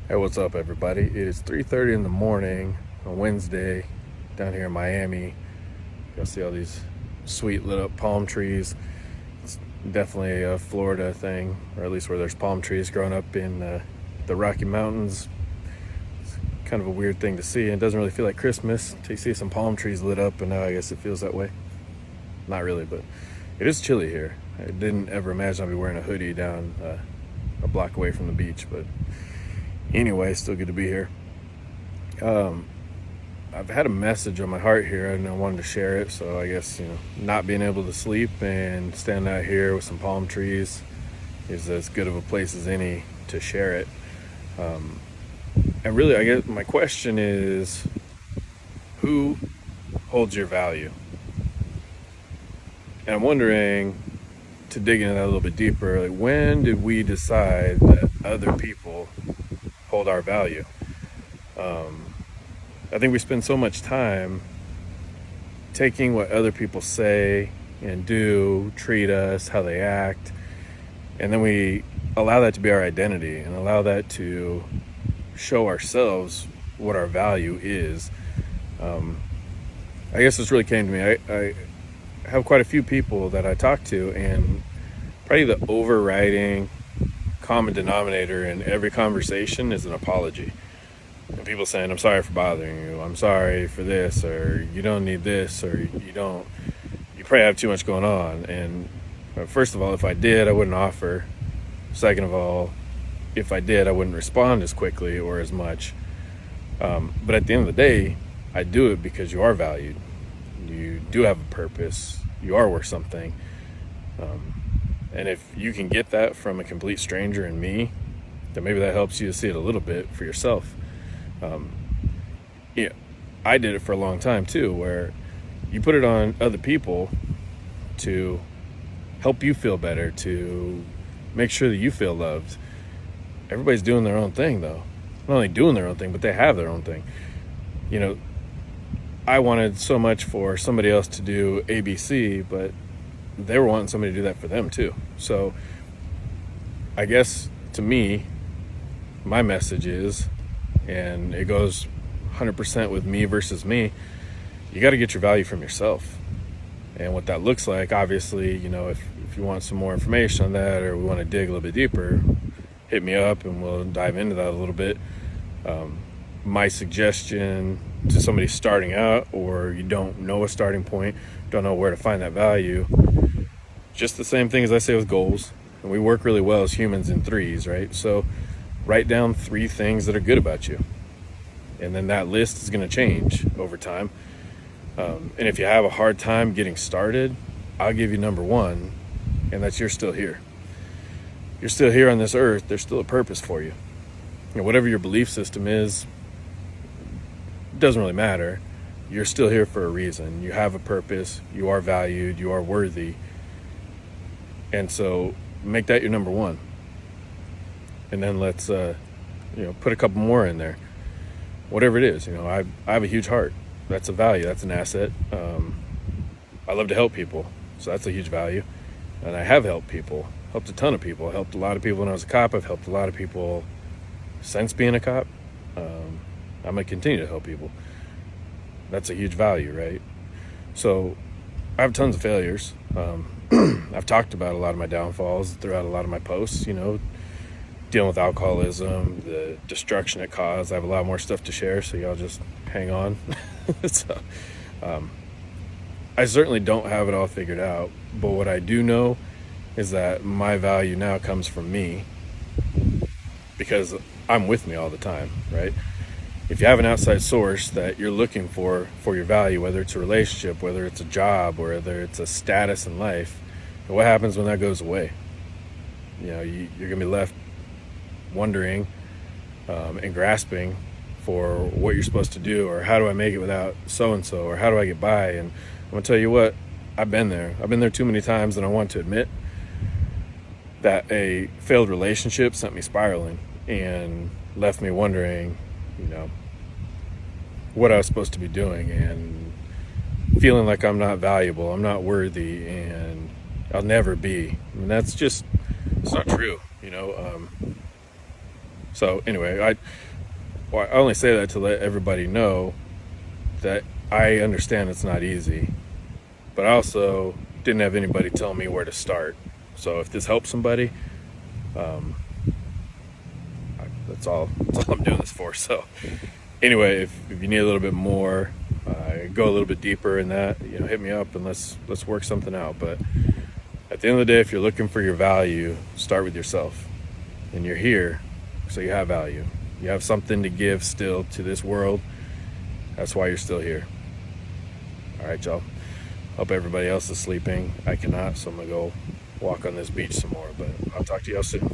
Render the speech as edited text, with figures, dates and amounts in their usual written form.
Hey, what's up, everybody? It is 3:30 in the morning on Wednesday down here in Miami. You'll see all these sweet lit up palm trees. It's definitely a Florida thing, or at least where there's palm trees growing up in the Rocky Mountains. It's kind of a weird thing to see. It doesn't really feel like Christmas until you see some palm trees lit up, and now I guess it feels that way. Not really, but it is chilly here. I didn't ever imagine I'd be wearing a hoodie down a block away from the beach, but anyway, still good to be here. I've had a message on my heart here and I wanted to share it. So I guess, not being able to sleep and standing out here with some palm trees is as good of a place as any to share it. And really, I guess my question is, who holds your value? And I'm wondering, to dig into that a little bit deeper, like, when did we decide that other people hold our value? I think we spend so much time taking what other people say and do, treat us, how they act, and then we allow that to be our identity and allow that to show ourselves what our value is. I guess this really came to me. I have quite a few people that I talk to, and probably the overriding common denominator in every conversation is an apology. And people saying, I'm sorry for bothering you, I'm sorry for this, or you don't need this, or you probably have too much going on. And first of all, if I did, I wouldn't offer. Second of all, if I did, I wouldn't respond as quickly or as much. But at the end of the day, I do it because you are valued. You do have a purpose. You are worth something. And if you can get that from a complete stranger and me, then maybe that helps you to see it a little bit for yourself. I did it for a long time too, where you put it on other people to help you feel better, to make sure that you feel loved. Everybody's doing their own thing, though. Not only doing their own thing, but they have their own thing. I wanted so much for somebody else to do ABC, but they were wanting somebody to do that for them too. So I guess to me, my message is, and it goes 100% with me versus me, you got to get your value from yourself. And what that looks like, obviously, if you want some more information on that, or we want to dig a little bit deeper, hit me up and we'll dive into that a little bit. My suggestion to somebody starting out, or you don't know a starting point, don't know where to find that value, just the same thing as I say with goals. And we work really well as humans in threes, right? So write down 3 things that are good about you. And then that list is going to change over time. And if you have a hard time getting started, I'll give you number 1, and that's you're still here. You're still here on this earth. There's still a purpose for you. Whatever your belief system is, it doesn't really matter. You're still here for a reason. You have a purpose. You are valued. You are worthy. And so make that your number 1. And then let's, put a couple more in there. Whatever it is, I have a huge heart. That's a value. That's an asset. I love to help people. So that's a huge value. And I have helped people, helped a ton of people. I helped a lot of people when I was a cop. I've helped a lot of people since being a cop. I'm going to continue to help people. That's a huge value, right? So I have tons of failures. I've talked about a lot of my downfalls throughout a lot of my posts, dealing with alcoholism, the destruction it caused. I have a lot more stuff to share, so y'all just hang on. So, I certainly don't have it all figured out, but what I do know is that my value now comes from me, because I'm with me all the time, right? If you have an outside source that you're looking for your value, whether it's a relationship, whether it's a job, or whether it's a status in life, what happens when that goes away? You're gonna be left wondering and grasping for what you're supposed to do, or how do I make it without so-and-so, or how do I get by? And I'm gonna tell you what, I've been there too many times than I want to admit, that a failed relationship sent me spiraling and left me wondering, what I was supposed to be doing, and feeling like I'm not valuable, I'm not worthy, and I'll never be. That's just, it's not true. So anyway, I only say that to let everybody know that I understand it's not easy, but I also didn't have anybody tell me where to start. So if this helps somebody, that's all I'm doing this for. So anyway, if you need a little bit more, go a little bit deeper in that, hit me up and let's work something out. But at the end of the day, if you're looking for your value, start with yourself. And you're here, so you have value. You have something to give still to this world. That's why you're still here. All right, y'all. Hope everybody else is sleeping. I cannot, so I'm gonna go walk on this beach some more. But I'll talk to y'all soon.